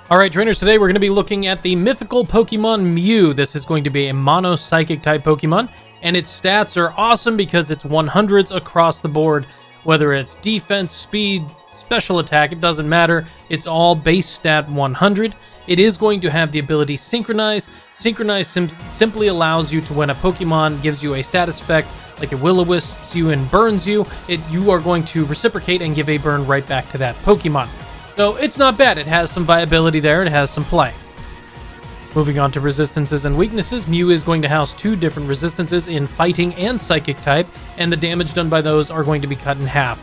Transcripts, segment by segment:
Alright trainers, today we're going to be looking at the mythical Pokemon Mew. This is going to be a mono psychic type Pokemon, and its stats are awesome because it's 100s across the board. Whether it's defense, speed, special attack, it doesn't matter. It's all base stat 100. It is going to have the ability Synchronize. Synchronize simply allows you to, when a Pokemon gives you a status effect, like it Will-O-Wisps you and burns you, you are going to reciprocate and give a burn right back to that Pokemon. So it's not bad. It has some viability there. It has some play. Moving on to resistances and weaknesses, Mew is going to house two different resistances in fighting and psychic type, and the damage done by those are going to be cut in half.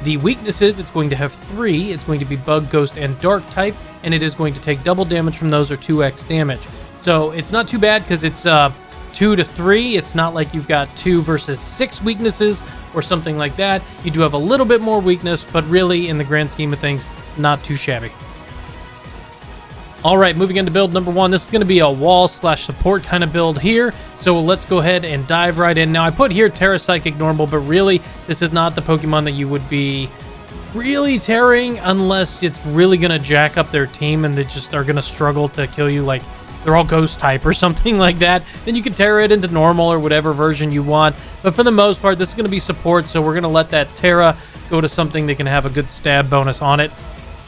The weaknesses, it's going to have three. It's going to be bug, ghost, and dark type, and it is going to take double damage from those or 2x damage. So it's not too bad because it's 2 to 3. It's not like you've got 2 versus 6 weaknesses or something like that. You do have a little bit more weakness, but really, in the grand scheme of things, not too shabby. Alright, moving into build number 1. This is going to be a wall/support kind of build here. So let's go ahead and dive right in. Now, I put here Terra Psychic Normal, but really, this is not the Pokemon that you would be really tearing unless it's really going to jack up their team and they just are going to struggle to kill you, like they're all ghost type or something like that. Then you can tear it into normal or whatever version you want. But for the most part, this is going to be support, so we're going to let that Terra go to something that can have a good stab bonus on it.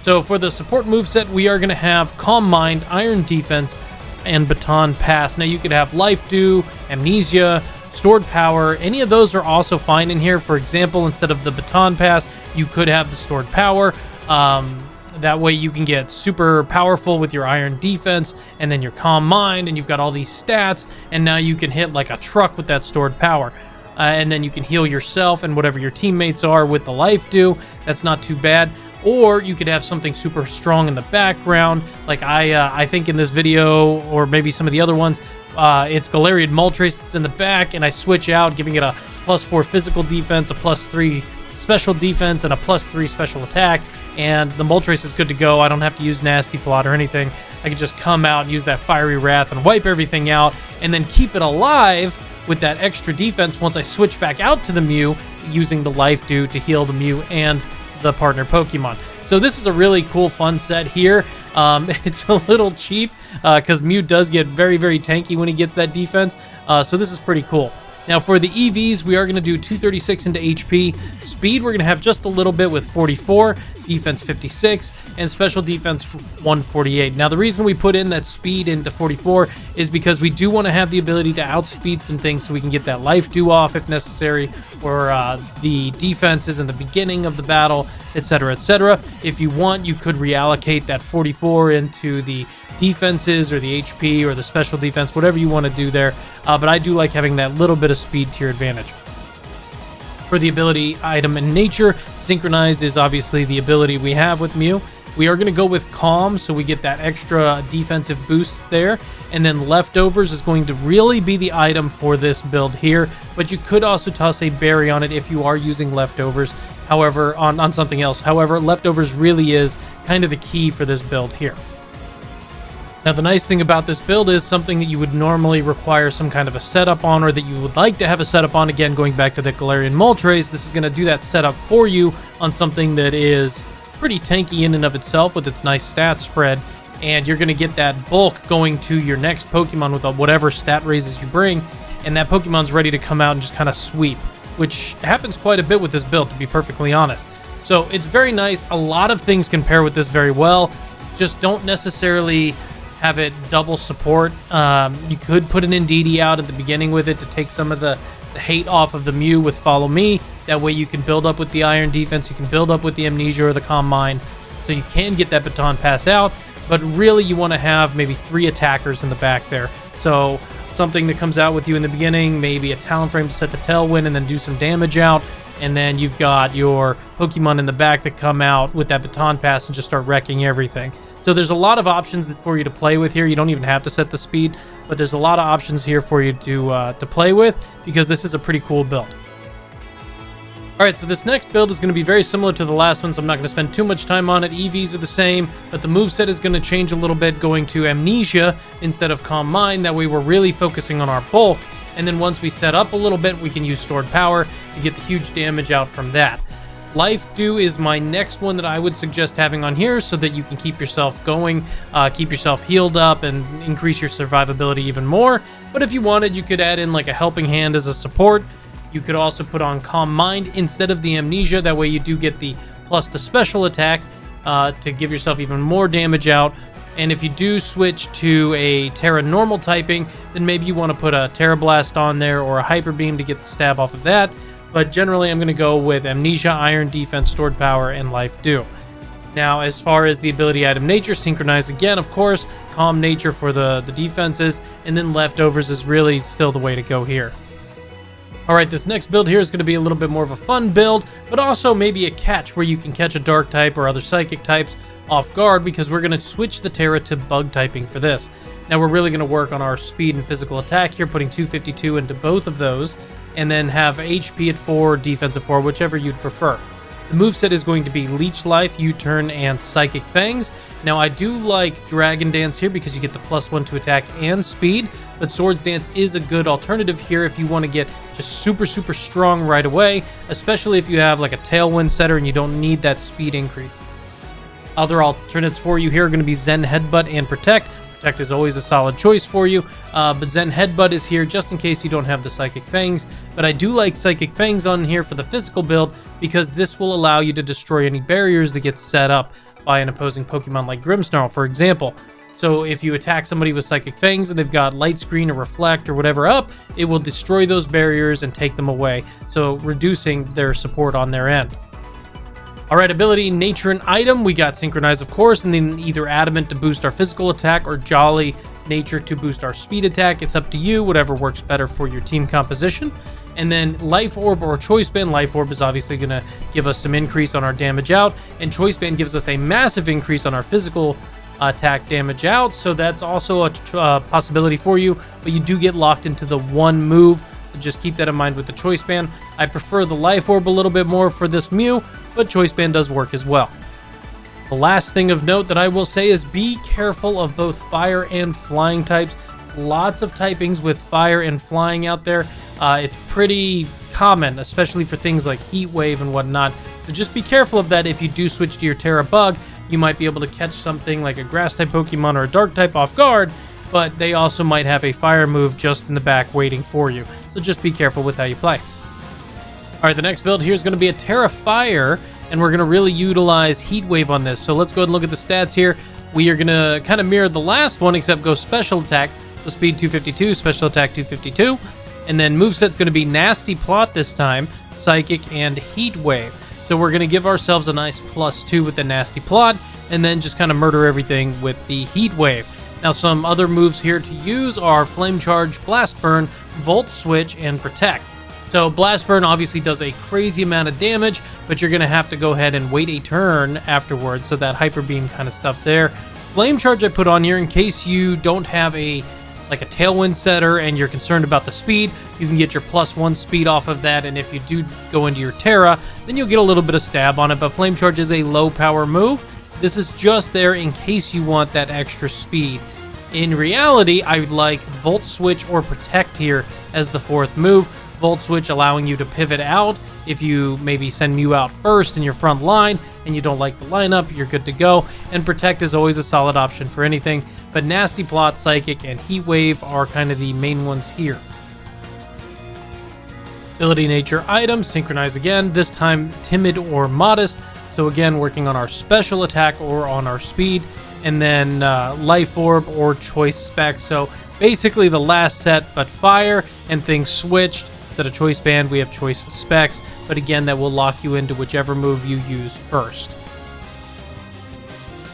So for the support moveset, we are going to have Calm Mind, Iron Defense, and Baton Pass. Now you could have Life Dew, Amnesia, Stored Power. Any of those are also fine in here. For example, instead of the Baton Pass, you could have the Stored Power. That way you can get super powerful with your Iron Defense and then your Calm Mind, and you've got all these stats, and now you can hit like a truck with that Stored Power. And then you can heal yourself and whatever your teammates are with the Life Dew. That's not too bad. Or you could have something super strong in the background, like I think in this video, or maybe some of the other ones, it's Galarian Moltres that's in the back, and I switch out, giving it a +4 physical defense, a +3 special defense, and a +3 special attack, and the Moltres is good to go. I don't have to use Nasty Plot or anything. I can just come out and use that Fiery Wrath and wipe everything out, and then keep it alive with that extra defense once I switch back out to the Mew, using the Life Dew to heal the Mew and the partner Pokemon. So this is a really cool, fun set here. It's a little cheap because Mew does get very, very tanky when he gets that defense. So this is pretty cool. Now for the EVs, we are going to do 236 into HP. Speed, we're going to have just a little bit with 44, defense 56, and special defense 148. Now the reason we put in that speed into 44 is because we do want to have the ability to outspeed some things so we can get that Life Dew off if necessary, or the defenses in the beginning of the battle, etc., etc. If you want, you could reallocate that 44 into the defenses or the HP or the special defense, whatever you want to do there. But I do like having that little bit of speed to your advantage. For the ability item in nature, Synchronize is obviously the ability we have with Mew. We are going to go with Calm, so we get that extra defensive boost there. And then Leftovers is going to really be the item for this build here. But you could also toss a berry on it if you are using Leftovers, however, on something else. However, Leftovers really is kind of the key for this build here. Now, the nice thing about this build is something that you would normally require some kind of a setup on, or that you would like to have a setup on. Again, going back to the Galarian Moltres, this is going to do that setup for you on something that is pretty tanky in and of itself with its nice stat spread, and you're going to get that bulk going to your next Pokemon with whatever stat raises you bring, and that Pokemon's ready to come out and just kind of sweep, which happens quite a bit with this build, to be perfectly honest. So it's very nice. A lot of things can pair with this very well. Just don't necessarily have it double support. You could put an Indeedee out at the beginning with it to take some of the hate off of the Mew with Follow Me. That way you can build up with the Iron Defense, you can build up with the Amnesia or the Calm Mind, so you can get that Baton Pass out, but really you want to have maybe 3 attackers in the back there. So something that comes out with you in the beginning, maybe a Talonflame to set the Tailwind and then do some damage out, and then you've got your Pokemon in the back that come out with that Baton Pass and just start wrecking everything. So there's a lot of options for you to play with here. You don't even have to set the speed, but there's a lot of options here for you to play with, because this is a pretty cool build. Alright, so this next build is going to be very similar to the last one, so I'm not going to spend too much time on it. EVs are the same, but the moveset is going to change a little bit, going to Amnesia instead of Calm Mind. That way we're really focusing on our bulk, and then once we set up a little bit, we can use Stored Power to get the huge damage out from that. Life Dew is my next one that I would suggest having on here so that you can keep yourself going, keep yourself healed up, and increase your survivability even more. But if you wanted, you could add in like a helping hand as a support. You could also put on Calm Mind instead of the Amnesia. That way you do get the plus the special attack to give yourself even more damage out. And if you do switch to a Terra normal typing, then maybe you want to put a Terra Blast on there or a Hyper Beam to get the stab off of that. But generally, I'm going to go with Amnesia, Iron Defense, Stored Power, and Life Dew. Now, as far as the ability item nature, Synchronize again, of course, Calm Nature for the defenses, and then Leftovers is really still the way to go here. Alright, this next build here is going to be a little bit more of a fun build, but also maybe a catch where you can catch a Dark type or other Psychic types off guard, because we're going to switch the Terra to Bug typing for this. Now, we're really going to work on our speed and physical attack here, putting 252 into both of those, and then have HP at 4, defense at 4, whichever you'd prefer. The moveset is going to be Leech Life, U-Turn, and Psychic Fangs. Now, I do like Dragon Dance here because you get the +1 to attack and speed, but Swords Dance is a good alternative here if you want to get just super strong right away, especially if you have like a Tailwind setter and you don't need that speed increase. Other alternates for you here are going to be Zen Headbutt and Protect. Protect is always a solid choice for you, but Zen Headbutt is here just in case you don't have the Psychic Fangs. But I do like Psychic Fangs on here for the physical build because this will allow you to destroy any barriers that get set up by an opposing Pokemon like Grimmsnarl, for example. So if you attack somebody with Psychic Fangs and they've got Light Screen or Reflect or whatever up, it will destroy those barriers and take them away, so reducing their support on their end. Alright, ability, nature, and item. We got Synchronize, of course, and then either Adamant to boost our physical attack or Jolly Nature to boost our speed attack. It's up to you, whatever works better for your team composition. And then Life Orb or Choice Band. Life Orb is obviously going to give us some increase on our damage out, and Choice Band gives us a massive increase on our physical attack damage out, so that's also a possibility for you, but you do get locked into the one move, so just keep that in mind with the Choice Band. I prefer the Life Orb a little bit more for this Mew, but Choice Band does work as well. The last thing of note that I will say is be careful of both fire and flying types. Lots of typings with fire and flying out there. It's pretty common, especially for things like Heat Wave and whatnot, so just be careful of that. If you do switch to your Terra Bug, you might be able to catch something like a Grass type Pokemon or a Dark type off guard, but they also might have a fire move just in the back waiting for you, so just be careful with how you play. Alright, the next build here is going to be a Terra Fire, and we're going to really utilize Heat Wave on this. So let's go ahead and look at the stats here. We are going to kind of mirror the last one, except go Special Attack, so Speed 252, Special Attack 252, and then moveset's going to be Nasty Plot this time, Psychic, and Heat Wave. So we're going to give ourselves a nice +2 with the Nasty Plot, and then just kind of murder everything with the Heat Wave. Now, some other moves here to use are Flame Charge, Blast Burn, Volt Switch, and Protect. So Blast Burn obviously does a crazy amount of damage, but you're going to have to go ahead and wait a turn afterwards, so that Hyper Beam kind of stuff there. Flame Charge I put on here in case you don't have a Tailwind setter and you're concerned about the speed. You can get your +1 speed off of that, and if you do go into your Terra, then you'll get a little bit of stab on it, but Flame Charge is a low power move. This is just there in case you want that extra speed. In reality, I would like Volt Switch or Protect here as the fourth move. Volt Switch allowing you to pivot out. If you maybe send Mew out first in your front line and you don't like the lineup, you're good to go. And Protect is always a solid option for anything, but Nasty Plot, Psychic, and Heat Wave are kind of the main ones here. Ability, nature, item, Synchronize again, this time Timid or Modest. So again, working on our special attack or on our speed, and then Life Orb or Choice Spec. So basically the last set, but fire, and things switched. Instead of Choice Band, we have Choice Specs, but again, that will lock you into whichever move you use first.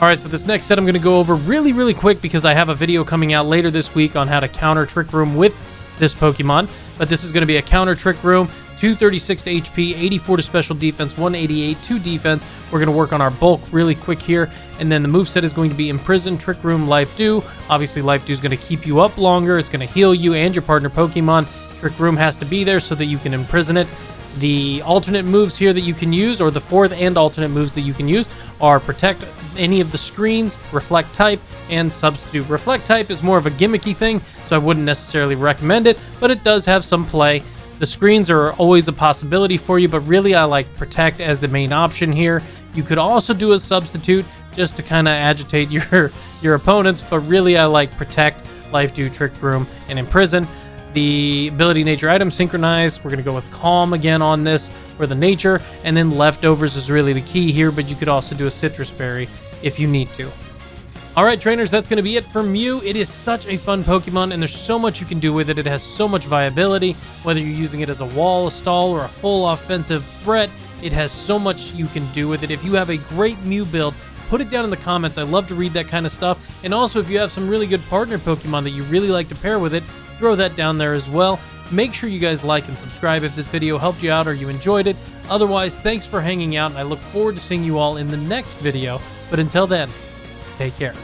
Alright, so this next set I'm going to go over really quick because I have a video coming out later this week on how to counter Trick Room with this Pokemon. But this is going to be a counter Trick Room, 236 to HP, 84 to special defense, 188 to defense. We're going to work on our bulk really quick here. And then the moveset is going to be Imprison, Trick Room, Life Dew. Obviously, Life Dew is going to keep you up longer. It's going to heal you and your partner Pokemon. Trick Room has to be there so that you can imprison it. The alternate moves here that you can use, or the fourth and alternate moves that you can use, are Protect any of the screens, Reflect Type, and Substitute. Reflect Type is more of a gimmicky thing, so I wouldn't necessarily recommend it, but it does have some play. The screens are always a possibility for you, but really I like Protect as the main option here. You could also do a Substitute just to kind of agitate your opponents, but really I like Protect, Life Dew, Trick Room, and Imprison. The ability nature item Synchronize, we're going to go with Calm again on this for the nature, and then Leftovers is really the key here, but you could also do a Citrus Berry if you need to. Alright trainers, that's going to be it from Mew. It is such a fun Pokemon, and there's so much you can do with it. It has so much viability, whether you're using it as a wall, a stall, or a full offensive threat. It has so much you can do with it. If you have a great Mew build, put it down in the comments. I love to read that kind of stuff. And also, if you have some really good partner Pokemon that you really like to pair with it, throw that down there as well. Make sure you guys like and subscribe if this video helped you out or you enjoyed it. Otherwise, thanks for hanging out, and I look forward to seeing you all in the next video. But until then, take care.